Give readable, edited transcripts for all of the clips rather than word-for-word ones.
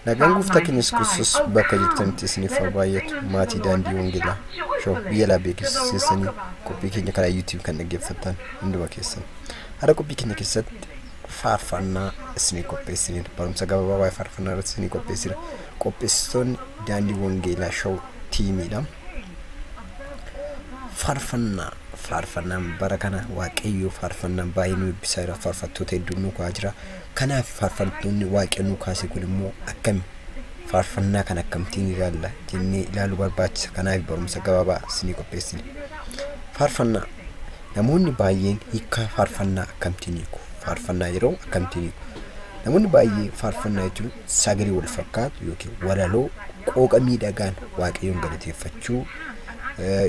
Nagaan gooftaa keenyas Kiristoos bakka jirtanitti isiniif haa baay'atu. Maatii daandii wangeelaa shoo biyya alaa beeksisanii qophii keenya karaa YouTube kan dhaggeeffattan hunduma keessan. Har'a qophii keenya keessatti faarfannaa isinii qopheessineen barumsa gabaabaa waa'ee faarfannaa irratti isinii qopheessina. Qopheessitoonni daandii wangeelaa shoo tiimiidha. Faarfannaan bara kana waaqayyoo faarfannaan baay'ee nu eebbisaa jira. Faarfattoota hedduu nu kaa'aa jira. Kanaaf faarfattoonni waaqayyo nu kaase kun immoo akkami faarfannaa kan akkamtiin ilaalla jennee ilaaluu barbaachisa. Kanaaf barumsa gabaabaa isinii qopheessine. Faarfannaa namoonni baay'een hiika faarfannaa akkamtiin hiiku? Faarfannaa yeroo akkamtiin hiiku? Namoonni baay'ee faarfannaa jechuun sagalee wal fakkaatu yookiin walaloo qooqa miidhagaan waaqayyoon galateeffachuu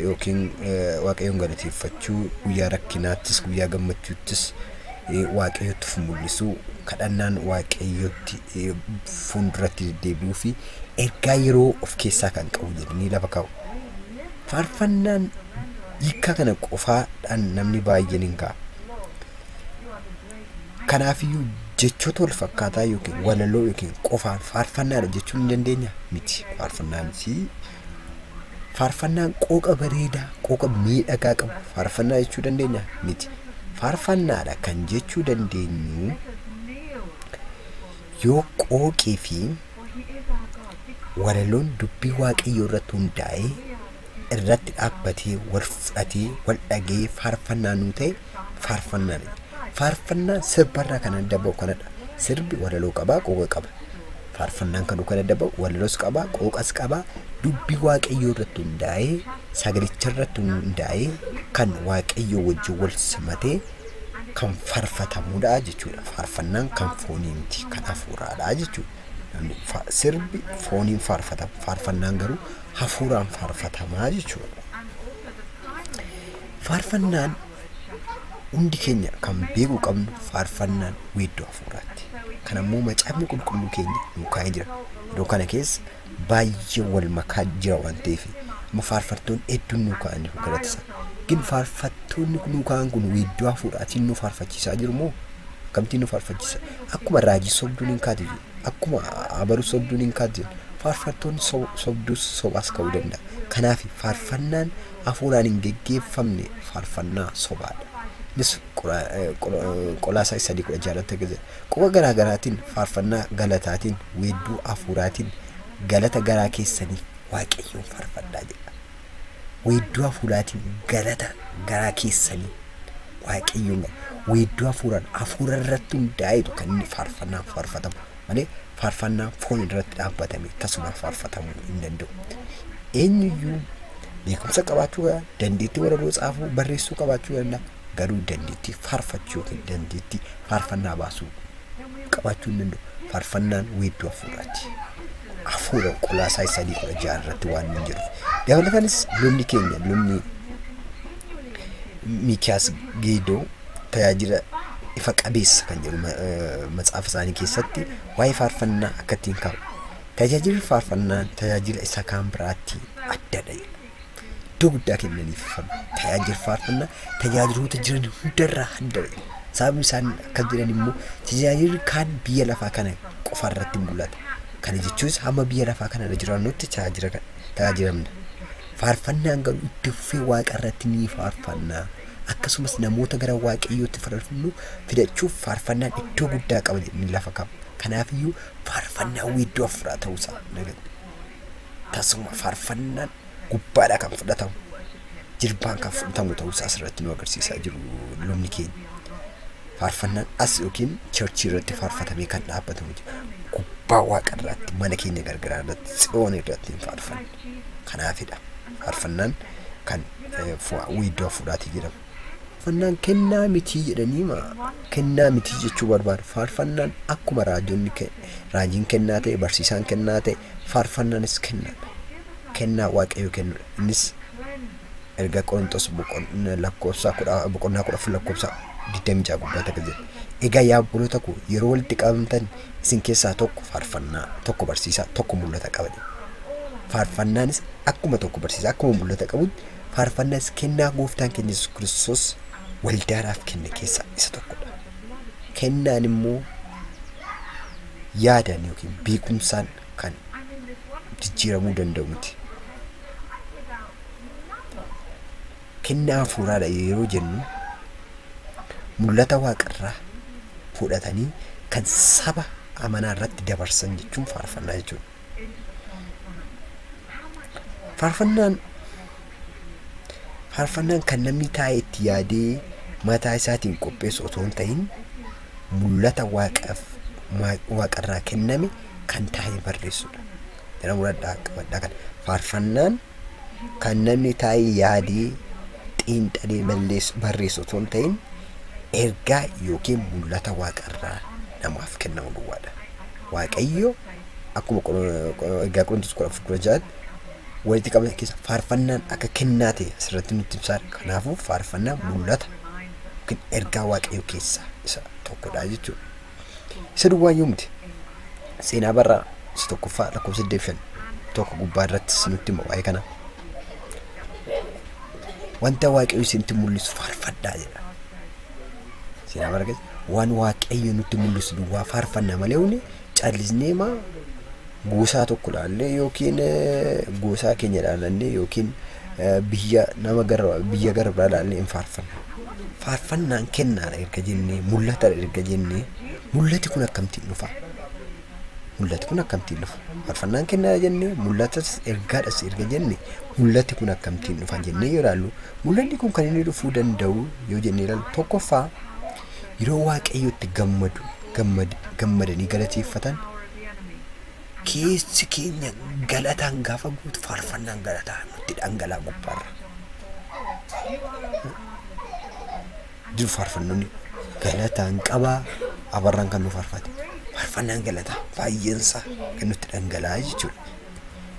yookiin waaqayyoon galateeffachuu guyyaa rakkinaattis guyyaa gammachuuttis waaqayyotti mul'isuu kadhannaan waaqayyotti fuulduratti deebi'uu fi ergaa yeroo of keessaa kan qabu jedhanii lafa kaa'u. Faarfannaan hiika kana qofaadhaan namni baay'een hin kaa'u. Kanaafiyyuu jechoota wal fakkaataa yookiin walaloo yookiin qofaan faarfannaadha jechuun hin dandeenya miti. Faarfannaan qooqa bareedaa qooqa miidhagaa qabu faarfannaa jechuu dandeenya miti. Faarfannaadha kan jechuu dandeenyu yoo qooqii fi walaloon dubbii waaqayyoo irratti hundaa'ee irratti dhaabbatee wal fudhatee wal dhagee faarfannaa nuu ta'e faarfannaadha. Faarfannaan sirbarraa kan adda ba'u kanadha. Sirbi walaloo qabaa qooqa qaba. Faarfannaan kan adda ba'u walaloos qabaa qooqas qabaa. Dubbii waaqayyoo irratti hundaa'ee sagalicha irratti hundaa'ee kan waaqayyoo wajjin wal simatee kan faarfatamudha jechuudha. Faarfannaan kan foonii miti kan hafuuraadha jechuudha. Sirbi fooniin faarfatama. Faarfannaan garuu hafuuraan faarfatamaa jechuudha. Faarfannaan hundi keenya kan beekuu qabnu faarfannaan weedduu hafuuraatti. Kan ammoo macaafni qulqulluu keenya nu kaa'ee jira. Yeroo kana keessa baay'ee wal makaa jira waan ta'eef faarfattoonni hedduun nu kaa'anii galatisa. Gin faarfattoonni nu kaa'an kun weedduu hafuuraatiin nu faarfachiisaa jiru moo akkamittiin nu faarfachiisa? Akkuma raajii sobduun hin kaatu akkuma abaruu sobduun hin kaatu faarfattoonni sobduus sobaas ka'uu danda'a. Kanaaf faarfannaan hafuuraan hin geggeeffamne faarfannaa sobaadha. Innis Qolaasaa 3:16 gazee qofa garaa garaatiin faarfannaa galataatiin weedduu hafuuraatiin galata garaa keessanii waaqayyoon faarfadhaa jedha. Weedduu hafuuraatiin galata garaa keessanii waaqayyoon weedduu hafuuraan hafuura irratti hundaa'etu kan inni faarfannaan faarfatamu malee faarfannaan foon irratti dhaabbatame tasuma faarfatamuu hin danda'u. Eenyuyyuu beekumsa qabaachuu dandeettii walaloo tsaafuu barreessuu qabaachuu danda'a. Garuu dandeettii faarfachuu yookiin dandeettii faarfannaa baasuu qabaachuu hin danda'u. Faarfannaan weedduu hafuuraati. Hafuura Qolaasaa 3:16 irratti waan hin jiruuf. Dabalataanis lubni keenya lubni Mikiyaas Geedoo tajaajila ifa qabeessa kan jedhu macaafa isaanii keessatti waa'ee faarfannaa akkattiin kaa'u. Tajaajilli faarfannaa tajaajila isa kaan biraatti addadha. Iddoo guddaa kennaniif tajaajilli faarfannaa tajaajiloota jiran hundarraa addadha. Sababni isaan akkas jedhan immoo tajaajilli kaan biyya lafaa kana qofa irratti mul'ata. Kana jechuunis hamma biyya lafaa kana irra jiraannutti tajaajilamna. Faarfannaan garuu itti fufee waaqa irratti ni faarfanna. Akkasumas namoota gara waaqayyootti fidachuuf faarfannaan iddoo guddaa qaba jedhanii lafa qaba. Kanaafiyyuu faarfannaan weedduu hafuuraa ta'uusaa tasuma faarfannaan gubbaadhaa kan fudhatamu jirbaan kan fudhatamu ta'uusaa asirratti nu agarsiisaa jiru lubni keenya. Faarfannaan as yookiin churchii irratti faarfatamee kan dhaabbatamu gubbaa waaqa irratti mana keenya gargaraa irratti tsiyoon irratti hin faarfanne. Kanaafidha faarfannaan kan weedduu hafuuraatii jedhama. Faarfannaan kennaa mitii jedhanii kennaa mitii jechuu barbaadu. Faarfannaan akkuma raajiin kennaa ta'e barsiisaan kennaa ta'e faarfannaanis kennaadha. Kennaa waaqayyoo kennudha. Innis erga Qorontos lakkoofsa 26 gubbaatti akka jedhu. Egaa yaa obboloota koo yeroo walitti qabamtan isin keessaa tokko faarfannaa tokko barsiisaa tokko mul'ata qabate. Faarfannaanis akkuma tokko barsiisaa akkuma mul'ata qabutti faarfannaanis kennaa gooftaan keenya Yesuus Kiristoos waldaadhaaf kenne keessaa isa tokkodha. Kennaan immoo yaadaan yookiin beekumsaan kan jijjiiramuu danda'u miti. Kennaa hafuuraadha yeroo jennu mul'ata waaqarraa fudhatanii kan saba amanaa irratti dabarsan jechuun faarfannaa jechuudha. Faarfannaan kan namni taa'ee itti yaadee mataa isaatiin qopheessu otoo hin ta'in mul'ata waaqarraa kenname kan taa'ee barreessudha. Jara muradhaa qabadhaa kan faarfannaan kan namni taa'ee yaadee xiinxalee barreessu otoo hin ta'in ergaa yookiin mul'ata waaqarraa namaaf kennamu duwwaadha. Waaqayyo akkuma ergaa Qorontos 14:6 walitti qabata keessa faarfannaan akka kennaa ta'e asirratti nutti ibsaa. Kanaafuu faarfannaan mul'ata yookiin ergaa waaqayyo keessaa isa tokkodha jechuudha. Isa duwwaa yoo miti seenaa barraa isa tokkoffaa lakkoofsa 5 tokko gubbaa irratti nutti hima waa'ee kana. Wanta waaqayyo isinitti mul'isu faarfadhaa jedha. Seenaa barraa keessa waan waaqayyo nutti mul'isu duwwaa faarfannaa malee huni callisnee maa gosaa tokko laallee yookiin gosaa keenya laallee yookiin biyya gara biraa laallee hin faarfanna. Faarfannaan kennaadha erga jennee mul'atadha erga jennee mul'ati kun akkamittiin dhufa? Mul'ati kun akkamittiin dhufa? Faarfannaan kennaadha jennee mul'atas ergaadhas erga jennee mul'ati kun akkamittiin dhufa jennee yoo ilaallu mul'anni kun kan inni dhufuu danda'u yoo jennee ilaallu tokkoffaa yeroo waaqayyotti gammadanii galateeffatan keessi keenya galataan gaafa guutu faarfannaan galataa nutti dhangalaa gubbaarra. Jiru faarfannoonni galataan qabaa abarraan kan nu faarfate faarfannaan galataa baay'eensaa kan nutti dhangalaa jechuudha.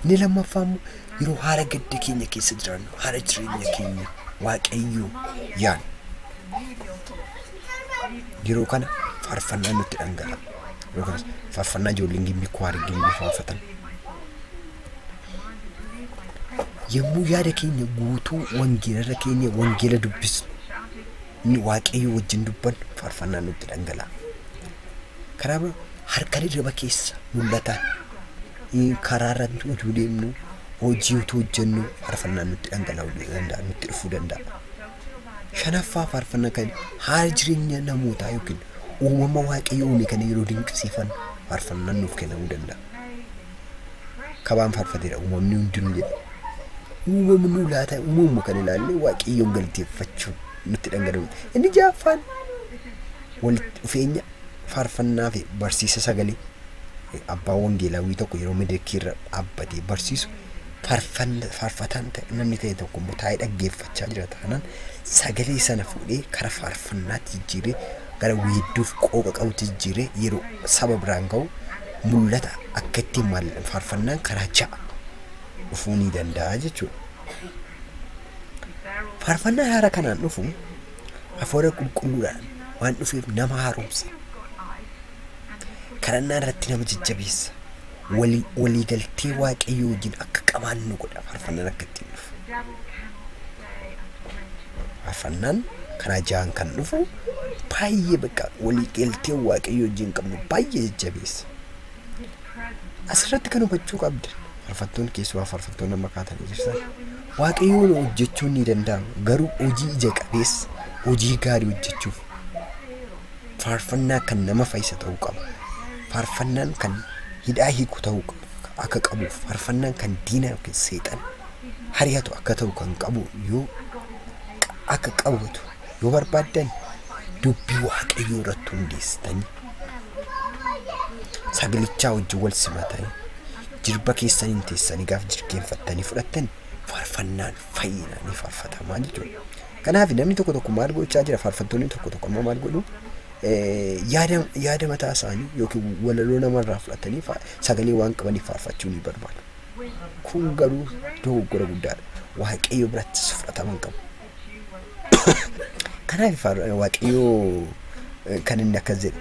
Inni lammaffaa immoo yeroo haala gadda keenya keessa jiraannu haala jireenya keenya waaqayyoo yaadnu yeroo kana faarfannaan nutti dhangalaa. Faarfannaa ijoolleen gimbii kwaarii gimbii faarfatan yommuu yaada keenya guutuu wangeela keenya wangeela dubbisnu inni waaqayyo wajjin dubbannu faarfannaan nutti dhangalaa. Karaa biraa harka dirraba keessa mul'ataan karaa irratti utuu deemnu hojii utuu hojjennu faarfannaan nutti dhangala'uu danda'a nutti dhufuu danda'a. Shanaffaa faarfannaa kan haala jireenya namootaa yookiin uumama waaqayyo uume kan yeroo dinqisiifan faarfannaan nuuf kennamuu danda'a. Kabaan faarfateedha uumamni hundinuu jedha. Uumamni laata uumama kan ilaallee waaqayyoon galateeffachuun nutti dhangala'u. Inni jaaffaan walitti dhufeenya faarfannaa fi barsiisa sagalee abbaa wangeelaawwii tokko yeroo madirakirra dhaabbatee barsiisu faarfataan namni ta'e tokko immoo taa'ee dhaggeeffachaa jira taanaan sagalee sana fuudhee karaa faarfannaatti jijjiiree gara weedduuf qooqa qabutti jijjiiree yeroo saba biraan ga'u mul'ata akka ittiin faarfannaan karaa ja'a dhufuu ni danda'a jechuudha. Faarfannaan haara kanaan dhufu hafuura qulqulluudhaan waan dhufeef nama haaromsa. Kadhannaa irratti nama jajjabeessa. Waliigaltee waaqayyoo wajjin akka qabaannu godha faarfannaan akka ittiin dhufu. Faarfannaan karaa ja'aan kan dhufu baay'ee bakka waliigaltee waaqayyoo wajjin qabnu baay'ee jajjabeessa. Asirratti kan hubachuu qabda. Faarfattoonni keessumaa faarfattoonni amma kaatanii jirtan waaqayyoon hojjechuun ni danda'ama garuu hojii ija qabeessa hojii gaarii hojjechuuf faarfannaa kan nama fayyisa ta'uu qaba. Faarfannaan kan hidhaa hiiku ta'uu akka qabuuf faarfannaan kan diina yookiin seexan hariyatu akka ta'u kan qabu yoo akka qabatu yoo barbaaddan dubbii waaqayyoo irratti hundeessitanii sagalichaa wajjin wal simatanii jirba keessaniin teessanii gaaf jirkeeffattanii fudhattanii faarfannaan fayyinanii faarfatamaa jechuudha. Kanaaf namni tokko maal gochaa jira faarfattoonni tokko ammoo maal godhu yaada mataa isaanii yookiin walaloo namarraa fudhatanii sagalee waan qabaniif faarfachuu ni barbaadu. Kun garuu dogoggora guddaadha. Waaqayyo birattis fudhataman qabu. Kanaaf waaqayyo kan inni akkas jedhe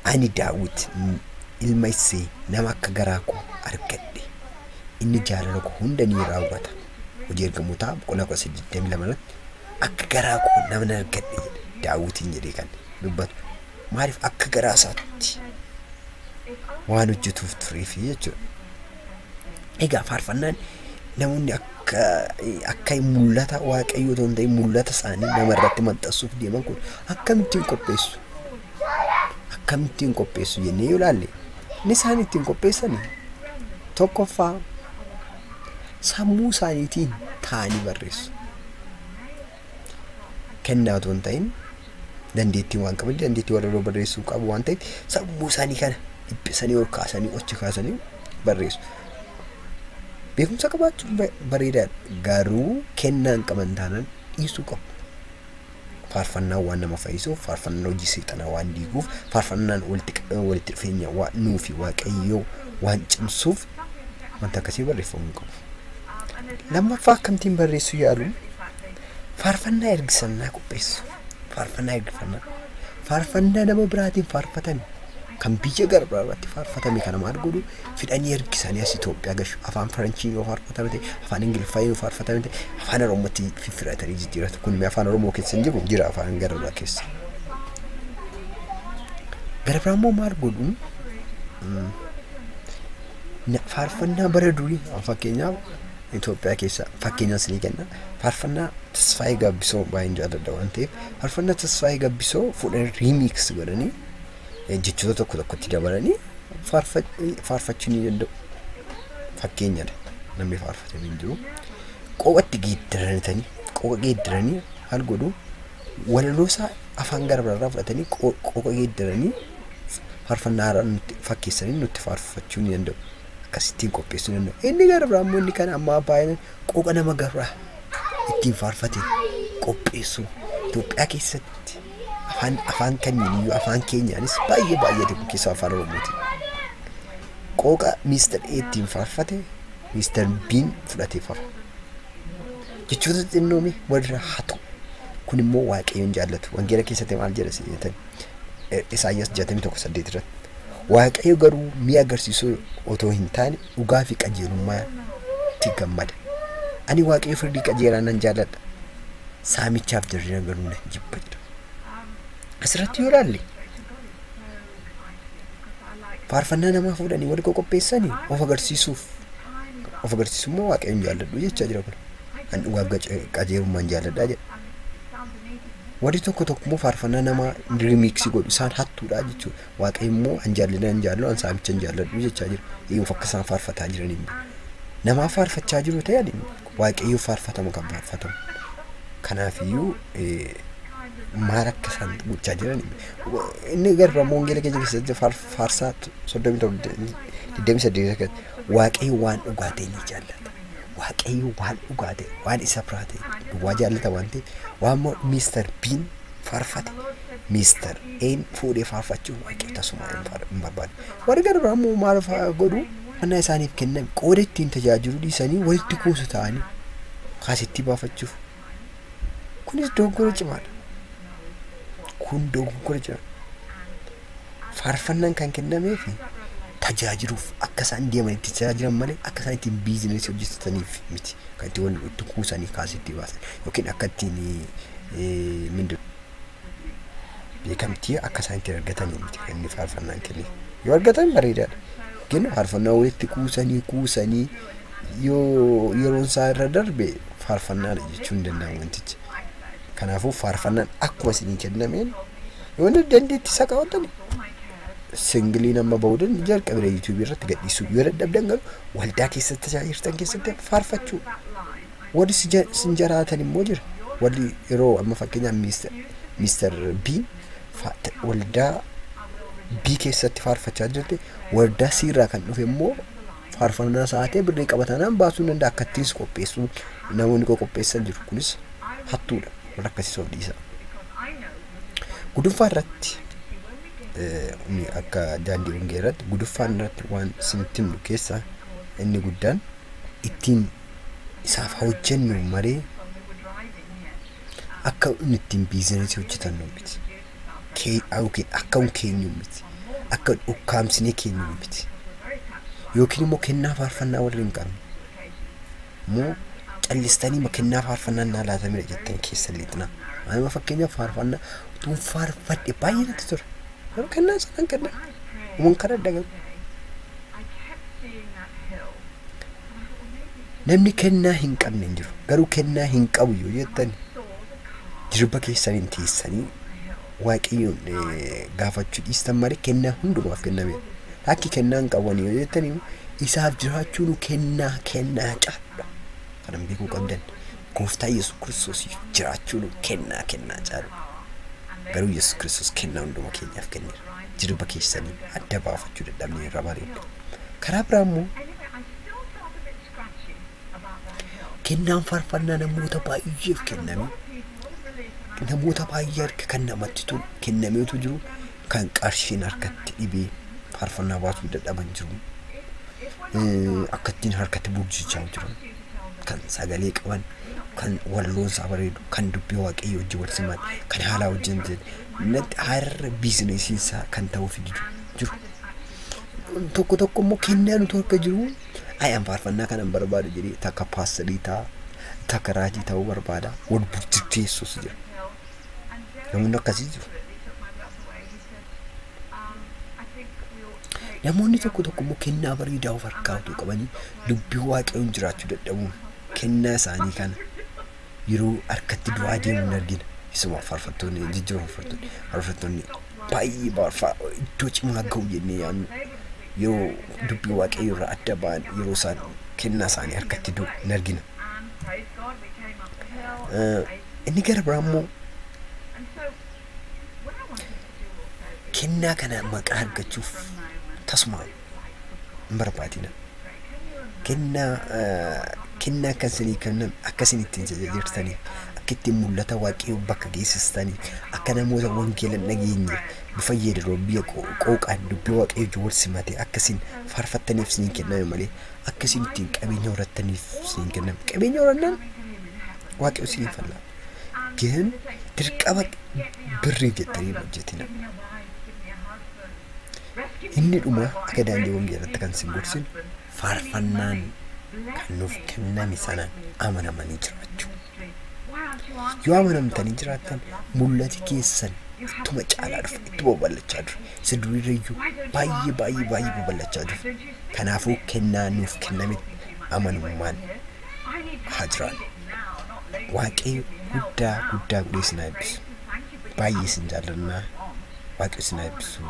ani Daawit ilma Isee nama akka garaa koo argadhe inni jaalala koo hunda ni raawwata. Hojii ergamootaa 22 akka garaa koo nama argadhe jedhe Daawitiin jedhee kan dubbatu maaliif akka garaa isaatti waan hojjetuuf tureefi jechuudha. Egaa faarfannaan namoonni akka mul'ata waaqayyoo ta'e mul'ata isaanii namarratti maxxansuuf deeman kun akkamittiin qopheessu jennee yoo ilaalle ni isaan ittiin qopheessanii tokkoffaa sammuu isaaniitiin taa'anii barreessu. Kennaa otoo hin ta'in dandeettii waan qaban dandeettii warra barreessuu qabu waan ta'eef sammuu isaanii kana dhiphisanii ol kaasanii ochi kaasanii barreessu. Beekumsa qabaachuun bareedaadha. Garuu kennaan qaban taanaan dhiisuu qabu. Faarfannaan waan nama fayyisuuf, faarfannaan hojii seexanaa waan diiguuf, faarfannaan walitti dhufeenya nuu fi waaqayyoo waan cimsuuf wanta akkasii barreeffamuu qabu. Lammaffaa akkamittiin barreessuu yaaluun faarfannaa ergisannaa qopheessu. Faarfannaa nama biraatiin faarfatame kan biyya garbaa irratti faarfatame kana maal godhu fidanii ergisanii as Itoophiyaa gashu afaan Faransiin yoo faarfatame ta'e afaan Ingiliffaa yoo faarfatame ta'e afaan Oromootti fiffiratanii jijjiiratu. Kun afaan Oromoo keessa hin jiru jira afaan garbaa keessa. Garbaa immoo maal godhu faarfannaa bara durii fakkeenyaaf Itoophiyaa keessa fakkeenyaaf ni kenna. Faarfannaa Tasfaayee Gabbisoo baay'een jaalladha waan ta'eef faarfannaa Tasfaayee Gabbisoo fuudhanii riimiks godhanii jechoota tokkotti dabalanii faarfachuu ni danda'u. Fakkeenyadha namni faarfatame hin jiru. Qophatti geeddaranii haal godhu walaloosaa afaan garbaa fudhatanii qopha geeddaranii faarfannaa fakkeessanii nutti faarfachuu ni danda'u. Akkasittiin qopheessuu danda'u. Inni garbaa immoo inni kana amma baay'inaan qopha nama garbaa ittiin faarfate qopheessu Itoophiyaa keessatti afaan kamiiniyyuu afaan keenyaanis baay'ee keessaa afaan Oromooti. Qooqa Mr. A ittiin faarfate Mr. B'n fudhatee faarfa. Jechoota xinnoome warra hatu. Kun immoo waaqayyoon jaallatu. Wangeela keessatti maal jedha seetan Isaayyaas 61:8 irratti. Waaqayyo garuu mi'a agarsiisuu otoo hin taane dhugaa fi qajeelummaatti gammada. Ani waaqayyo firdii qajeelaa nan jaalladha. Saamichaaf jirreen garuu nan jibba jedha. Asirratti yoo ilaalle faarfannaa namaa fuudhanii wal qopheessanii of agarsiisummoo waaqayyoon jaalladhu jechaa jira kun. Kan dhugaa qajeelummaan jaalladhaa jedha. Warri tokko immoo faarfannaa namaa riimiksii godhu isaan hattuudha jechuudha. Waaqayyo immoo an jaalladhu an saamicha hin jaalladhu jechaa jira. Eeyyuu akka isaan faarfataa jiraniin namaa faarfachaa jiru ta'anii waaqayyo faarfatamu kan faarfatamu. Kanaafuu maal akka isaan gochaa jiran inni garbaa wangeela keenya keessatti faarsaa 37 waaqayyo waan dhugaa ta'e ni jaallata. Waaqayyo waan dhugaa ta'e waan isa biraa ta'e dhugaa jaallata waan ta'eef waan Mr. B'n faarfate Mr. A'n fuudhee faarfachuu waaqayyo tasuma hin barbaadu. Warri garbaa immoo maal godhu faarfannaa isaaniif kenname qooda ittiin tajaajiluu dhiisanii walitti kuusu ta'anii kaasitti baafachuuf. Kunis dogoggora cimaadha. Faarfannaan kan kennameef tajaajiluuf akka isaan deeman itti tajaajilan malee akka isaan ittiin biizineesii hojjetataniif miti. Kan itti walitti kuusanii kaasitti baasan yookiin akka ittiin beekamtii akka isaan itti argatanii miti kan inni faarfannaan kenne. Yoo argatan bareedaadha. Kenna faarfannaa walitti kuusanii yoo yeroon isaa irra darbe faarfannaadha jechuun danda'amu wantichi. Kanaafuu faarfannaan akkuma isinii kennameen yoo dandeetti isa qabatani singilii nama bahuudhaan jalqabee YouTube irratti gadhiisuu yoo dadhabdan garuu waldaa keessatti tajaajiltan keessatti faarfachuu. Warri sin jiraatan immoo jira. Warri yeroo amma fakkeenyaaf Mr. B waldaa B keessatti faarfachaa jirte waldaa siirraa kan dhufe immoo faarfannaa isaatee birrii qabatanaan baasuu danda'a akka ittiin qopheessuu namoonni qopheessan jiru. Kunis hattuudha. Rakkasii of dhiisa. Guduffaa irratti akka daandii wangee irratti guduffaan irratti waan isinitti himu keessaa inni guddaan ittiin isaaf hojjennu maree akka ittiin biizineesii hojjetannu miti. Akka keenyu miti. Akka ukkaamsinee keenyu miti. Yookiin immoo kennaa faarfannaa warri hin qabne. Moo calistanii makennaa faarfannaan naa laatamee jettan keessa lixna. Amma fakkeenyaaf faarfannaa tuun faarfadhe baay'ee natti tura. Yeroo kennaa sanaan kenna. Uumuun kana dagalu. namni kennaa hin qabne hin jiru garuu kennaa hin qabu yoo jettan jirba keessaniin teessanii waaqayyoon gaafachuu dhiistan malee kennaa hundumaaf kenname akki kennaa hin qaban yoo jettan isaaf jiraachuun kennaa caala kanam beekuu qabdan gooftaa Yesuus Kiristoos jiraachuun kennaa caala garuu Yesuus Kiristoos kennaa hunduma keenyaaf kenneera jirba keessanii adda baafachuu dadhabne irra bareedda karaa biraamoo kennaan faarfannaa namoota baay'eef kenname namoota baay'ee harka kan namatti tolu kennameetu jiru kan qarshiin harkatti dhibee faarfannaa baasuu dadhaban jiru akkattiin harkatti burjichaa jiru kan sagalee qaban kan walloonsaa bareedu kan dubbii waaqayyoo wajjin wal siman kan haalaa wajjin natti har'a biizinesiinsaa kan ta'uuf jiru tokko immoo kennaan utuu akka jiru ayaan faarfannaa kanan barbaadu jedhee takka paasterii takka raajii ta'uu barbaada wal burjiteessuus jira namoonni akkasii jiru namoonni tokko immoo kennaa bareedaa of harkaa utuu qabanii dubbii waaqayyoon jiraachuu dadhabuun kennaa isaanii kana yeroo harkatti du'aa deemuun argina isuma faarfattoonni jijjiirama faarfattoonni baay'ee iddoo cimaa ga'u jennee yaadnu yoo dubbii waaqayyoo irraa adda ba'an yeroo isaan kennaa isaanii harkatti du'u in argina inni gara biraa immoo kennaa kana maqaa argachuuf tasuma hin barbaadina kennaa akkasiin ittiin jirtanii akka ittiin mul'ata waaqayyoo bakka geessistanii akka namoota wangeela dhageenye bifa yeedaloo biyya qooqaan dubbii waaqayyoo wal simate akkasiin faarfattaniif siin kenname malee akkasiin ittiin qabeenya horattaniif siin kenname qabeenya horannaan waaqayyoo siin falla ግን dirqama birrii jettanii hojjetina inni dhuma akka daandii wangeelatti kan sin gorsin faarfannaan kan nuuf kenname sanaan amanamanii jiraachuu yoo amanamtanii jiraattan mul'ati keessan ittuma caalaa dhufa ittuma babal'achaa dhufa isa duriirrayyuu baay'ee babal'achaa dhufa kanaafuu kennaa nuuf kenname amanummaan haa jiraannu waaqayyo guddaa godhee isin eebbisu baay'ee isin jaallannaa waaqayyo isin eebbisu